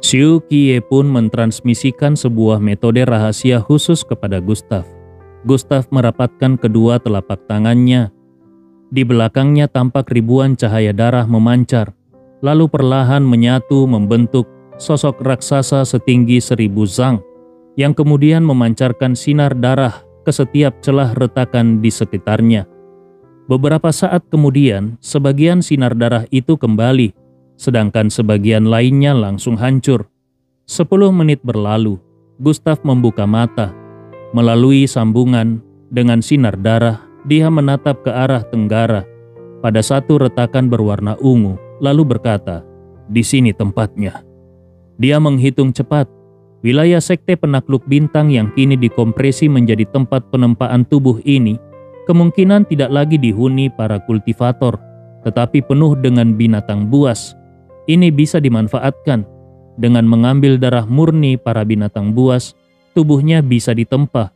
Xiu Qiye pun mentransmisikan sebuah metode rahasia khusus kepada Gustav. Gustav merapatkan kedua telapak tangannya. Di belakangnya tampak ribuan cahaya darah memancar, lalu perlahan menyatu membentuk sosok raksasa setinggi 1000 zang, yang kemudian memancarkan sinar darah ke setiap celah retakan di sekitarnya. Beberapa saat kemudian, sebagian sinar darah itu kembali, sedangkan sebagian lainnya langsung hancur. 10 menit berlalu, Gustav membuka mata. Melalui sambungan dengan sinar darah, dia menatap ke arah tenggara pada satu retakan berwarna ungu, lalu berkata, "Di sini tempatnya." Dia menghitung cepat. Wilayah sekte penakluk bintang yang kini dikompresi menjadi tempat penempaan tubuh ini kemungkinan tidak lagi dihuni para kultivator, tetapi penuh dengan binatang buas. Ini bisa dimanfaatkan. Dengan mengambil darah murni para binatang buas, tubuhnya bisa ditempa.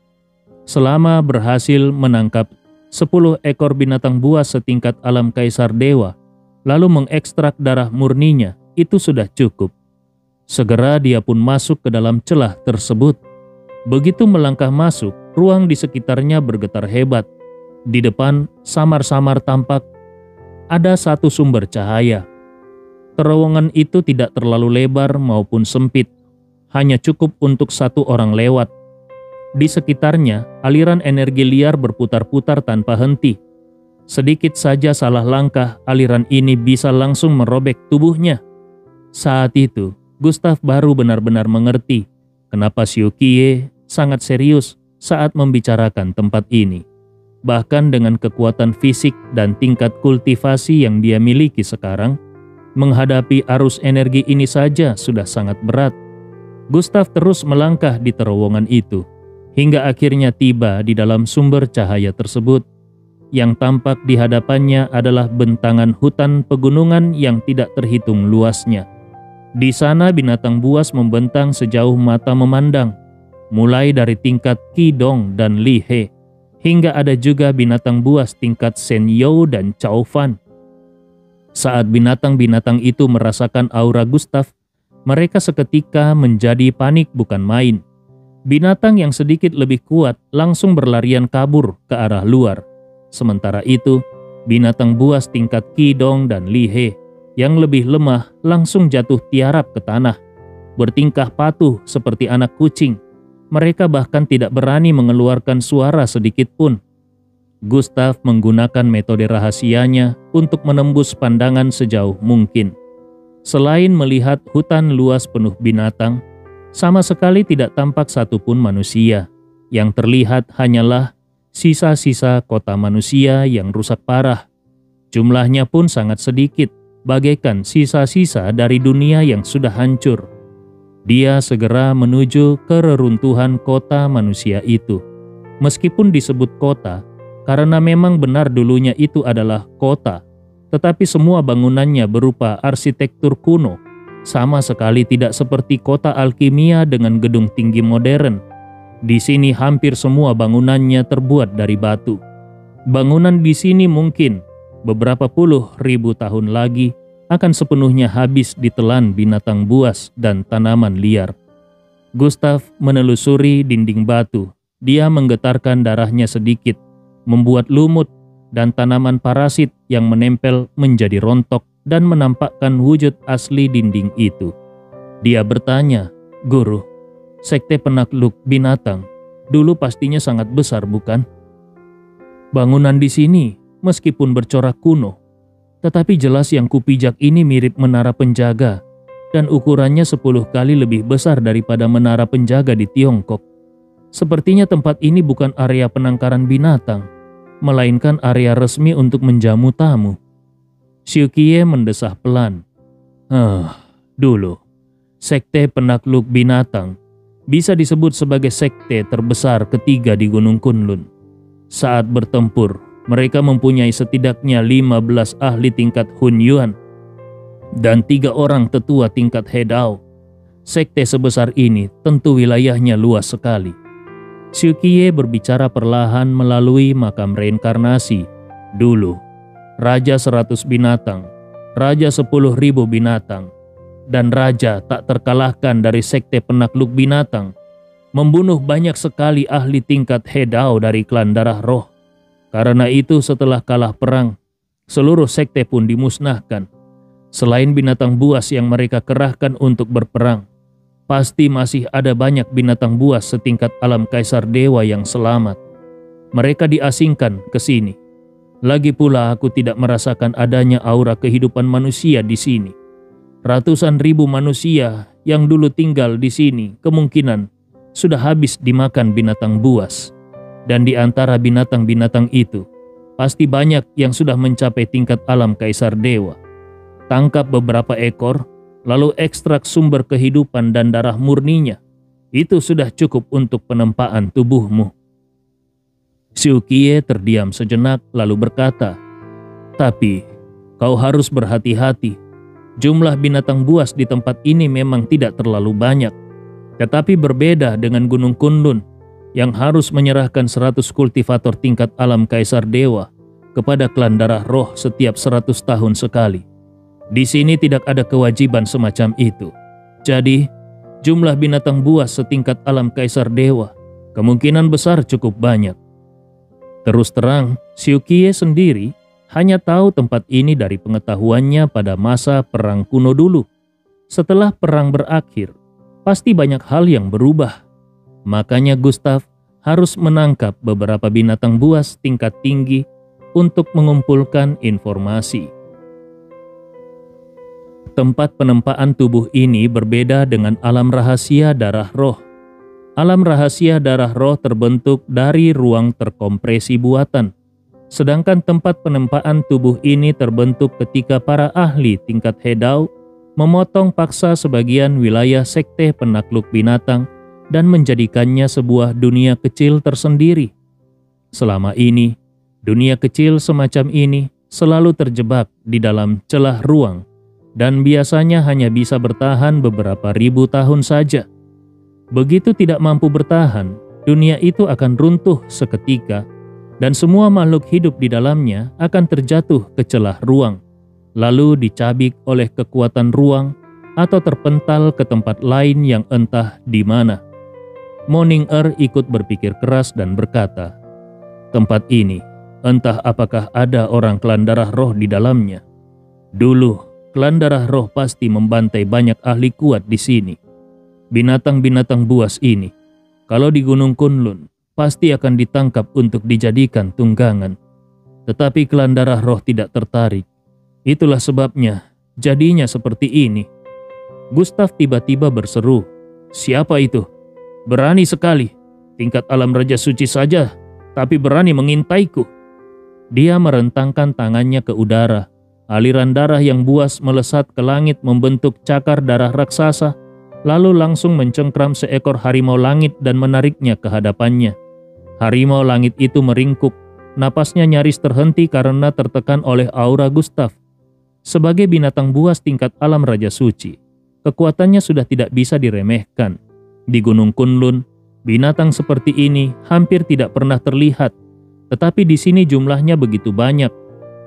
Selama berhasil menangkap 10 ekor binatang buas setingkat alam kaisar dewa, lalu mengekstrak darah murninya, itu sudah cukup. Segera dia pun masuk ke dalam celah tersebut. Begitu melangkah masuk, ruang di sekitarnya bergetar hebat. Di depan, samar-samar tampak ada satu sumber cahaya. Terowongan itu tidak terlalu lebar maupun sempit, hanya cukup untuk satu orang lewat. Di sekitarnya, aliran energi liar berputar-putar tanpa henti. Sedikit saja salah langkah, aliran ini bisa langsung merobek tubuhnya. Saat itu, Gustav baru benar-benar mengerti kenapa Xiu Qiye sangat serius saat membicarakan tempat ini. Bahkan dengan kekuatan fisik dan tingkat kultivasi yang dia miliki sekarang, menghadapi arus energi ini saja sudah sangat berat. Gustav terus melangkah di terowongan itu, hingga akhirnya tiba di dalam sumber cahaya tersebut. Yang tampak di hadapannya adalah bentangan hutan pegunungan yang tidak terhitung luasnya. Di sana binatang buas membentang sejauh mata memandang, mulai dari tingkat Qidong dan Li He, hingga ada juga binatang buas tingkat Shen You dan Cao Fan. Saat binatang-binatang itu merasakan aura Gustav, mereka seketika menjadi panik bukan main. Binatang yang sedikit lebih kuat langsung berlarian kabur ke arah luar. Sementara itu, binatang buas tingkat Qidong dan Li He yang lebih lemah langsung jatuh tiarap ke tanah, bertingkah patuh seperti anak kucing. Mereka bahkan tidak berani mengeluarkan suara sedikit pun. Gustav menggunakan metode rahasianya untuk menembus pandangan sejauh mungkin. Selain melihat hutan luas penuh binatang, sama sekali tidak tampak satupun manusia. Yang terlihat hanyalah sisa-sisa kota manusia yang rusak parah. Jumlahnya pun sangat sedikit, bagaikan sisa-sisa dari dunia yang sudah hancur. Dia segera menuju ke reruntuhan kota manusia itu. Meskipun disebut kota, karena memang benar dulunya itu adalah kota, tetapi semua bangunannya berupa arsitektur kuno, sama sekali tidak seperti kota alkimia dengan gedung tinggi modern. Di sini hampir semua bangunannya terbuat dari batu. Bangunan di sini mungkin beberapa puluh ribu tahun lagi akan sepenuhnya habis ditelan binatang buas dan tanaman liar. Gustav menelusuri dinding batu. Dia menggetarkan darahnya sedikit, membuat lumut dan tanaman parasit yang menempel menjadi rontok dan menampakkan wujud asli dinding itu. Dia bertanya, "Guru, sekte penakluk binatang dulu pastinya sangat besar, bukan? Bangunan di sini meskipun bercorak kuno, tetapi jelas yang kupijak ini mirip menara penjaga dan ukurannya 10 kali lebih besar daripada menara penjaga di Tiongkok. Sepertinya tempat ini bukan area penangkaran binatang, melainkan area resmi untuk menjamu tamu." Xiu Qiye mendesah pelan. Dulu, sekte penakluk binatang bisa disebut sebagai sekte terbesar ketiga di Gunung Kunlun. Saat bertempur, mereka mempunyai setidaknya 15 ahli tingkat Hun Yuan dan 3 orang tetua tingkat Hedao. Sekte sebesar ini tentu wilayahnya luas sekali. Xiu Qiye berbicara perlahan melalui makam reinkarnasi. Dulu, Raja 100 binatang, Raja 10.000 binatang, dan raja tak terkalahkan dari sekte penakluk binatang, membunuh banyak sekali ahli tingkat Hedao dari klan darah roh. Karena itu setelah kalah perang, seluruh sekte pun dimusnahkan. Selain binatang buas yang mereka kerahkan untuk berperang, pasti masih ada banyak binatang buas setingkat alam kaisar dewa yang selamat. Mereka diasingkan ke sini. Lagi pula aku tidak merasakan adanya aura kehidupan manusia di sini. Ratusan ribu manusia yang dulu tinggal di sini kemungkinan sudah habis dimakan binatang buas. Dan di antara binatang-binatang itu, pasti banyak yang sudah mencapai tingkat alam kaisar dewa. Tangkap beberapa ekor, lalu ekstrak sumber kehidupan dan darah murninya. Itu sudah cukup untuk penempaan tubuhmu. Xiu Qiye terdiam sejenak lalu berkata, "Tapi kau harus berhati-hati. Jumlah binatang buas di tempat ini memang tidak terlalu banyak. Tetapi berbeda dengan Gunung Kunlun yang harus menyerahkan 100 kultivator tingkat alam kaisar dewa kepada klan darah roh setiap 100 tahun sekali. Di sini tidak ada kewajiban semacam itu. Jadi, jumlah binatang buas setingkat alam kaisar dewa kemungkinan besar cukup banyak." Terus terang, Xiu Qiye sendiri hanya tahu tempat ini dari pengetahuannya pada masa perang kuno dulu. Setelah perang berakhir, pasti banyak hal yang berubah. Makanya Gustav harus menangkap beberapa binatang buas tingkat tinggi untuk mengumpulkan informasi. Tempat penempaan tubuh ini berbeda dengan alam rahasia darah roh. Alam rahasia darah roh terbentuk dari ruang terkompresi buatan. Sedangkan tempat penempaan tubuh ini terbentuk ketika para ahli tingkat Hedao memotong paksa sebagian wilayah sekte penakluk binatang dan menjadikannya sebuah dunia kecil tersendiri. Selama ini, dunia kecil semacam ini selalu terjebak di dalam celah ruang dan biasanya hanya bisa bertahan beberapa ribu tahun saja. Begitu tidak mampu bertahan, dunia itu akan runtuh seketika dan semua makhluk hidup di dalamnya akan terjatuh ke celah ruang, lalu dicabik oleh kekuatan ruang atau terpental ke tempat lain yang entah di mana. Moning-er ikut berpikir keras dan berkata, "Tempat ini, entah apakah ada orang klan darah roh di dalamnya. Dulu, klan darah roh pasti membantai banyak ahli kuat di sini. Binatang-binatang buas ini, kalau di Gunung Kunlun, pasti akan ditangkap untuk dijadikan tunggangan. Tetapi klan darah roh tidak tertarik. Itulah sebabnya jadinya seperti ini." Gustav tiba-tiba berseru, "Siapa itu? Berani sekali, tingkat alam Raja Suci saja, tapi berani mengintaiku." Dia merentangkan tangannya ke udara. Aliran darah yang buas melesat ke langit membentuk cakar darah raksasa, lalu langsung mencengkram seekor harimau langit dan menariknya ke hadapannya. Harimau langit itu meringkuk, napasnya nyaris terhenti karena tertekan oleh aura Gustav. Sebagai binatang buas tingkat alam Raja Suci, kekuatannya sudah tidak bisa diremehkan. Di Gunung Kunlun, binatang seperti ini hampir tidak pernah terlihat, tetapi di sini jumlahnya begitu banyak.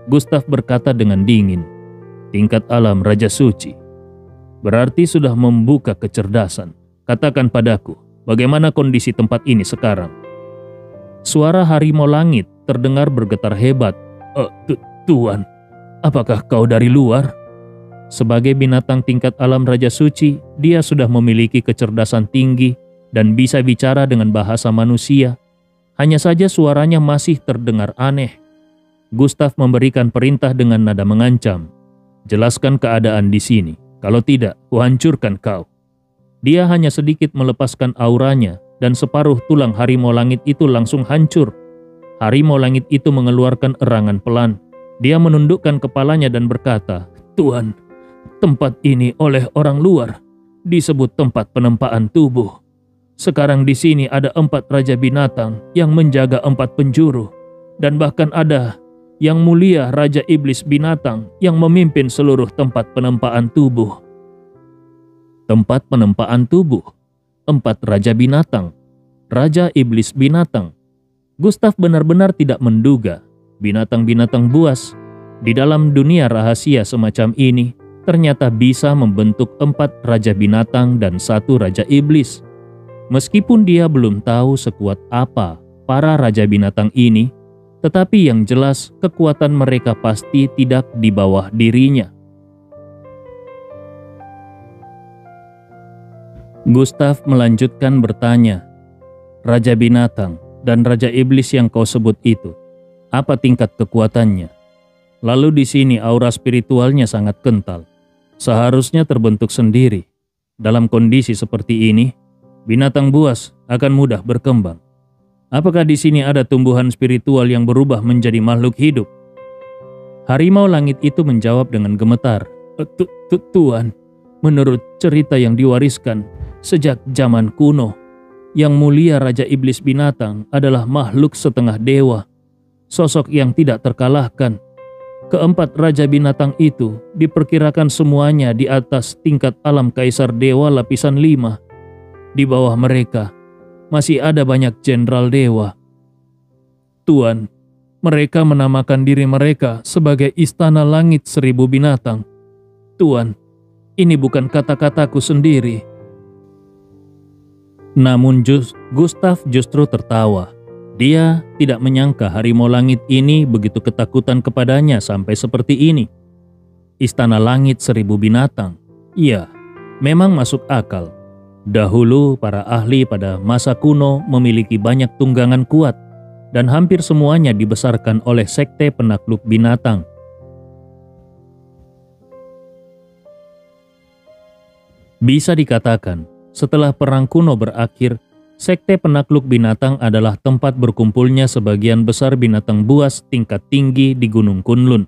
Gustav berkata dengan dingin, "Tingkat alam Raja Suci berarti sudah membuka kecerdasan. Katakan padaku, bagaimana kondisi tempat ini sekarang?" Suara harimau langit terdengar bergetar hebat. Tuan, apakah kau dari luar?" Sebagai binatang tingkat alam Raja Suci, dia sudah memiliki kecerdasan tinggi dan bisa bicara dengan bahasa manusia. Hanya saja suaranya masih terdengar aneh. Gustav memberikan perintah dengan nada mengancam, "Jelaskan keadaan di sini, kalau tidak, kuhancurkan kau." Dia hanya sedikit melepaskan auranya dan separuh tulang harimau langit itu langsung hancur. Harimau langit itu mengeluarkan erangan pelan. Dia menundukkan kepalanya dan berkata, "Tuan, tempat ini oleh orang luar disebut tempat penempaan tubuh. Sekarang di sini ada 4 raja binatang yang menjaga 4 penjuru, dan bahkan ada yang mulia Raja Iblis Binatang yang memimpin seluruh tempat penempaan tubuh." Tempat penempaan tubuh, 4 raja binatang, Raja Iblis Binatang. Gustav benar-benar tidak menduga binatang-binatang buas di dalam dunia rahasia semacam ini ternyata bisa membentuk 4 raja binatang dan 1 raja iblis. Meskipun dia belum tahu sekuat apa para raja binatang ini, tetapi yang jelas kekuatan mereka pasti tidak di bawah dirinya. Gustav melanjutkan bertanya, "Raja binatang dan raja iblis yang kau sebut itu, apa tingkat kekuatannya? Lalu di sini aura spiritualnya sangat kental. Seharusnya terbentuk sendiri. Dalam kondisi seperti ini, binatang buas akan mudah berkembang. Apakah di sini ada tumbuhan spiritual yang berubah menjadi makhluk hidup?" Harimau langit itu menjawab dengan gemetar, Tuan, menurut cerita yang diwariskan sejak zaman kuno, Yang Mulia Raja Iblis Binatang adalah makhluk setengah dewa, sosok yang tidak terkalahkan. Keempat Raja Binatang itu diperkirakan semuanya di atas tingkat alam Kaisar Dewa lapisan 5. Di bawah mereka masih ada banyak jenderal dewa. Tuan, mereka menamakan diri mereka sebagai Istana Langit 1000 Binatang. Tuan, ini bukan kata-kataku sendiri. Namun Gustav justru tertawa. Dia tidak menyangka harimau langit ini begitu ketakutan kepadanya sampai seperti ini. Istana Langit 1000 Binatang. Iya, memang masuk akal. Dahulu para ahli pada masa kuno memiliki banyak tunggangan kuat dan hampir semuanya dibesarkan oleh sekte penakluk binatang. Bisa dikatakan, setelah Perang Kuno berakhir, sekte penakluk binatang adalah tempat berkumpulnya sebagian besar binatang buas tingkat tinggi di Gunung Kunlun.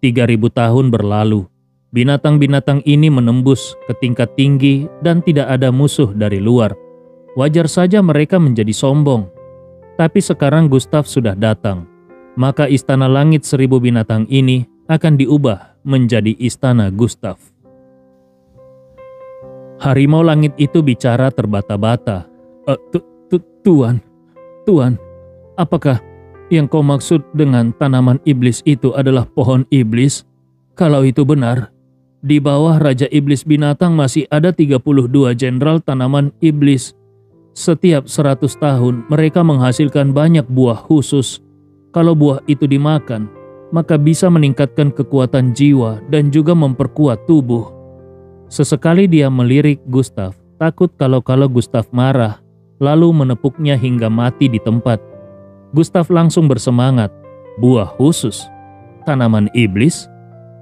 3000 tahun berlalu, binatang-binatang ini menembus ke tingkat tinggi dan tidak ada musuh dari luar. Wajar saja mereka menjadi sombong. Tapi sekarang Gustav sudah datang, maka Istana Langit 1000 Binatang ini akan diubah menjadi Istana Gustav. Harimau langit itu bicara terbata-bata. Tuan, apakah yang kau maksud dengan tanaman iblis itu adalah pohon iblis? Kalau itu benar, di bawah Raja Iblis Binatang masih ada 32 jenderal tanaman iblis. Setiap 100 tahun mereka menghasilkan banyak buah khusus. Kalau buah itu dimakan, maka bisa meningkatkan kekuatan jiwa dan juga memperkuat tubuh. Sesekali dia melirik Gustav, takut kalau Gustav marah, lalu menepuknya hingga mati di tempat. Gustav langsung bersemangat. Buah khusus? Tanaman iblis?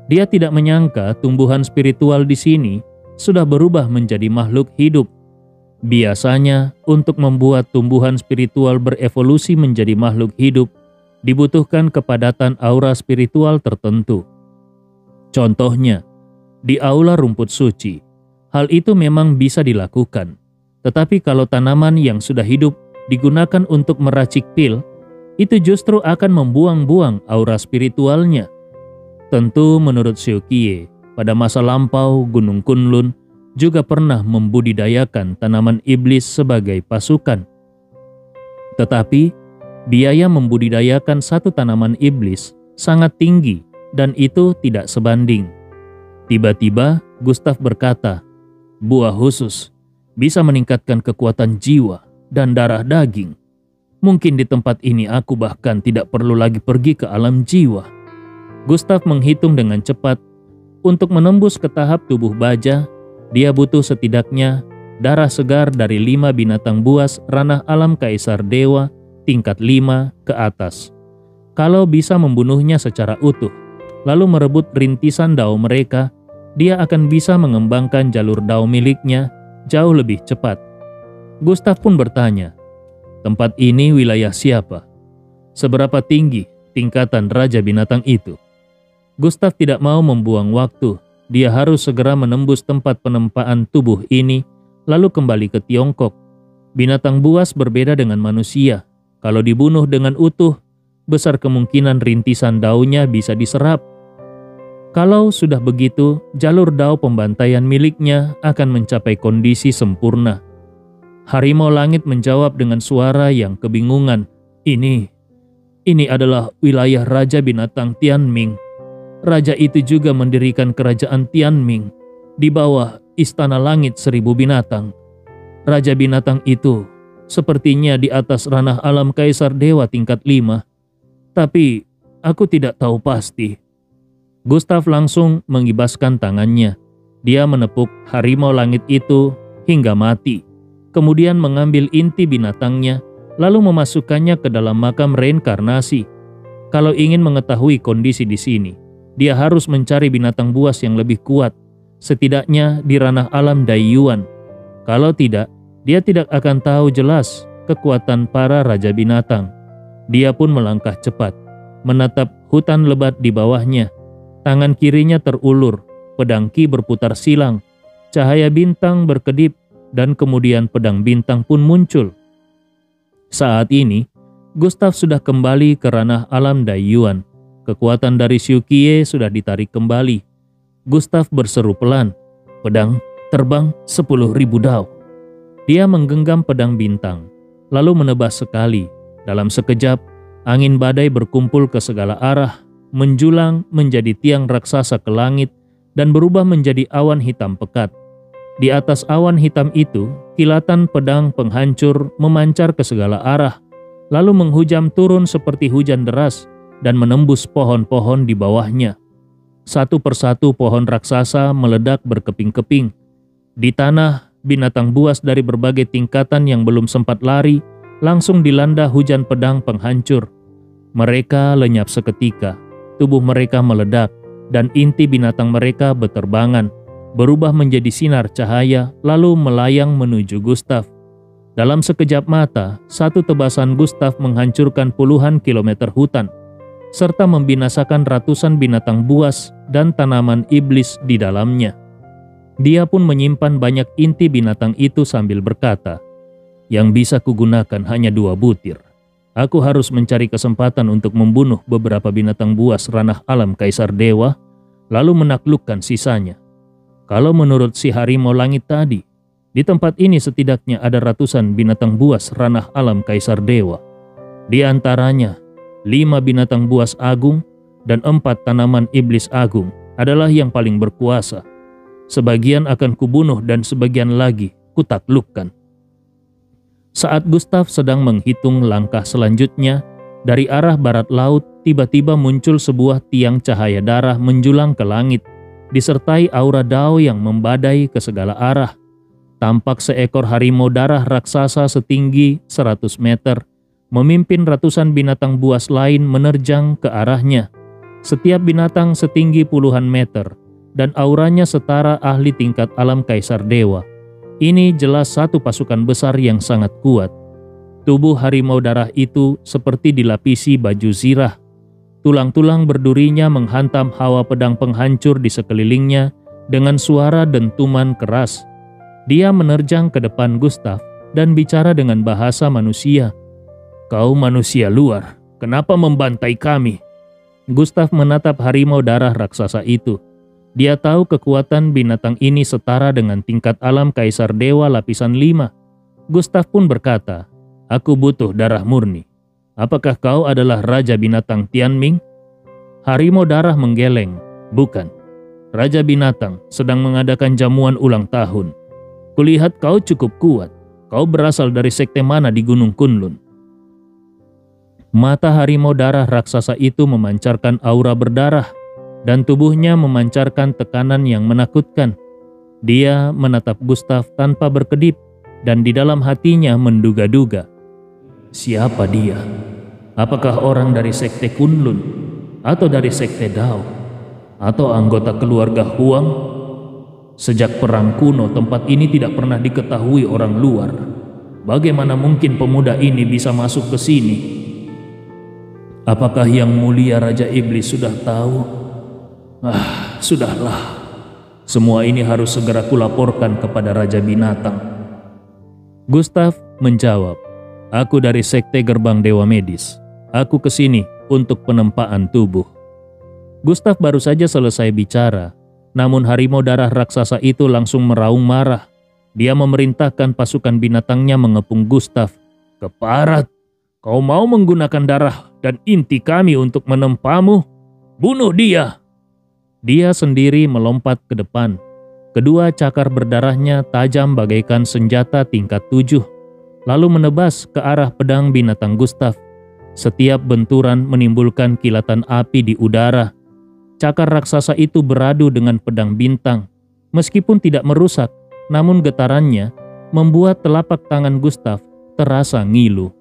Dia tidak menyangka tumbuhan spiritual di sini sudah berubah menjadi makhluk hidup. Biasanya, untuk membuat tumbuhan spiritual berevolusi menjadi makhluk hidup, dibutuhkan kepadatan aura spiritual tertentu. Contohnya, di aula rumput suci, hal itu memang bisa dilakukan. Tetapi kalau tanaman yang sudah hidup digunakan untuk meracik pil, itu justru akan membuang-buang aura spiritualnya. Tentu menurut Xiuqiye, pada masa lampau Gunung Kunlun juga pernah membudidayakan tanaman iblis sebagai pasukan. Tetapi, biaya membudidayakan satu tanaman iblis sangat tinggi dan itu tidak sebanding. Tiba-tiba Gustav berkata, buah khusus bisa meningkatkan kekuatan jiwa dan darah daging. Mungkin di tempat ini aku bahkan tidak perlu lagi pergi ke alam jiwa. Gustav menghitung dengan cepat. Untuk menembus ke tahap tubuh baja, dia butuh setidaknya darah segar dari 5 binatang buas ranah alam Kaisar Dewa tingkat 5 ke atas. Kalau bisa membunuhnya secara utuh, lalu merebut rintisan dao mereka, dia akan bisa mengembangkan jalur dao miliknya jauh lebih cepat. Gustav pun bertanya, tempat ini wilayah siapa? Seberapa tinggi tingkatan Raja Binatang itu? Gustav tidak mau membuang waktu. Dia harus segera menembus tempat penempaan tubuh ini, lalu kembali ke Tiongkok. Binatang buas berbeda dengan manusia. Kalau dibunuh dengan utuh, besar kemungkinan rintisan daunnya bisa diserap. Kalau sudah begitu, jalur dao pembantaian miliknya akan mencapai kondisi sempurna. Harimau langit menjawab dengan suara yang kebingungan. Ini adalah wilayah Raja Binatang Tianming. raja itu juga mendirikan kerajaan Tianming di bawah Istana Langit Seribu Binatang. Raja binatang itu sepertinya di atas ranah alam Kaisar Dewa tingkat 5. Tapi aku tidak tahu pasti. Gustav langsung mengibaskan tangannya. Dia menepuk harimau langit itu hingga mati. Kemudian mengambil inti binatangnya, lalu memasukkannya ke dalam makam reinkarnasi. Kalau ingin mengetahui kondisi di sini, dia harus mencari binatang buas yang lebih kuat, setidaknya di ranah alam Daiyuan. Kalau tidak, dia tidak akan tahu jelas kekuatan para raja binatang. Dia pun melangkah cepat, menatap hutan lebat di bawahnya. Tangan kirinya terulur, pedang Ki berputar silang, cahaya bintang berkedip, dan kemudian pedang bintang pun muncul. Saat ini, Gustav sudah kembali ke ranah alam Daiyuan. Kekuatan dari Xiu Qiye sudah ditarik kembali. Gustav berseru pelan, pedang terbang 10.000 dao. Dia menggenggam pedang bintang, lalu menebas sekali. Dalam sekejap, angin badai berkumpul ke segala arah, menjulang menjadi tiang raksasa ke langit, dan berubah menjadi awan hitam pekat. Di atas awan hitam itu, kilatan pedang penghancur memancar ke segala arah, lalu menghujam turun seperti hujan deras dan menembus pohon-pohon di bawahnya. Satu persatu pohon raksasa meledak berkeping-keping. Di tanah, binatang buas dari berbagai tingkatan yang belum sempat lari langsung dilanda hujan pedang penghancur. Mereka lenyap seketika, tubuh mereka meledak, dan inti binatang mereka beterbangan, berubah menjadi sinar cahaya lalu melayang menuju Gustav. Dalam sekejap mata, satu tebasan Gustav menghancurkan puluhan kilometer hutan, serta membinasakan ratusan binatang buas dan tanaman iblis di dalamnya. Dia pun menyimpan banyak inti binatang itu sambil berkata, "Yang bisa kugunakan hanya 2 butir. Aku harus mencari kesempatan untuk membunuh beberapa binatang buas ranah alam Kaisar Dewa, lalu menaklukkan sisanya. Kalau menurut si harimau langit tadi, di tempat ini setidaknya ada ratusan binatang buas ranah alam Kaisar Dewa. Di antaranya, 5 binatang buas agung dan 4 tanaman iblis agung adalah yang paling berkuasa. Sebagian akan kubunuh dan sebagian lagi kutaklukkan." Saat Gustav sedang menghitung langkah selanjutnya, dari arah barat laut tiba-tiba muncul sebuah tiang cahaya darah menjulang ke langit, disertai aura dao yang membadai ke segala arah. Tampak seekor harimau darah raksasa setinggi 100 meter, memimpin ratusan binatang buas lain menerjang ke arahnya. Setiap binatang setinggi puluhan meter, dan auranya setara ahli tingkat alam Kaisar Dewa. Ini jelas satu pasukan besar yang sangat kuat. Tubuh harimau darah itu seperti dilapisi baju zirah. Tulang-tulang berdurinya menghantam hawa pedang penghancur di sekelilingnya dengan suara dentuman keras. Dia menerjang ke depan Gustav dan bicara dengan bahasa manusia. "Kau manusia luar, kenapa membantai kami?" Gustav menatap harimau darah raksasa itu. Dia tahu kekuatan binatang ini setara dengan tingkat alam Kaisar Dewa lapisan 5. Gustav pun berkata, "Aku butuh darah murni. Apakah kau adalah Raja Binatang Tianming?" Harimau darah menggeleng, "Bukan. Raja Binatang sedang mengadakan jamuan ulang tahun. Kulihat kau cukup kuat. Kau berasal dari sekte mana di Gunung Kunlun?" Mata harimau darah raksasa itu memancarkan aura berdarah, dan tubuhnya memancarkan tekanan yang menakutkan. Dia menatap Gustav tanpa berkedip, dan di dalam hatinya menduga-duga. Siapa dia? Apakah orang dari sekte Kunlun? Atau dari sekte Dao? Atau anggota keluarga Huang? Sejak perang kuno tempat ini tidak pernah diketahui orang luar. Bagaimana mungkin pemuda ini bisa masuk ke sini? Apakah Yang Mulia Raja Iblis sudah tahu? Sudahlah. Semua ini harus segera kulaporkan kepada Raja Binatang. Gustav menjawab, "Aku dari sekte Gerbang Dewa Medis. Aku kesini untuk penempaan tubuh." Gustav baru saja selesai bicara, namun harimau darah raksasa itu langsung meraung marah. Dia memerintahkan pasukan binatangnya mengepung Gustav. "Keparat, kau mau menggunakan darah dan inti kami untuk menempamu? Bunuh dia!" Dia sendiri melompat ke depan. Kedua cakar berdarahnya tajam bagaikan senjata tingkat 7, lalu menebas ke arah pedang binatang Gustaf. Setiap benturan menimbulkan kilatan api di udara. Cakar raksasa itu beradu dengan pedang bintang. Meskipun tidak merusak, namun getarannya membuat telapak tangan Gustaf terasa ngilu.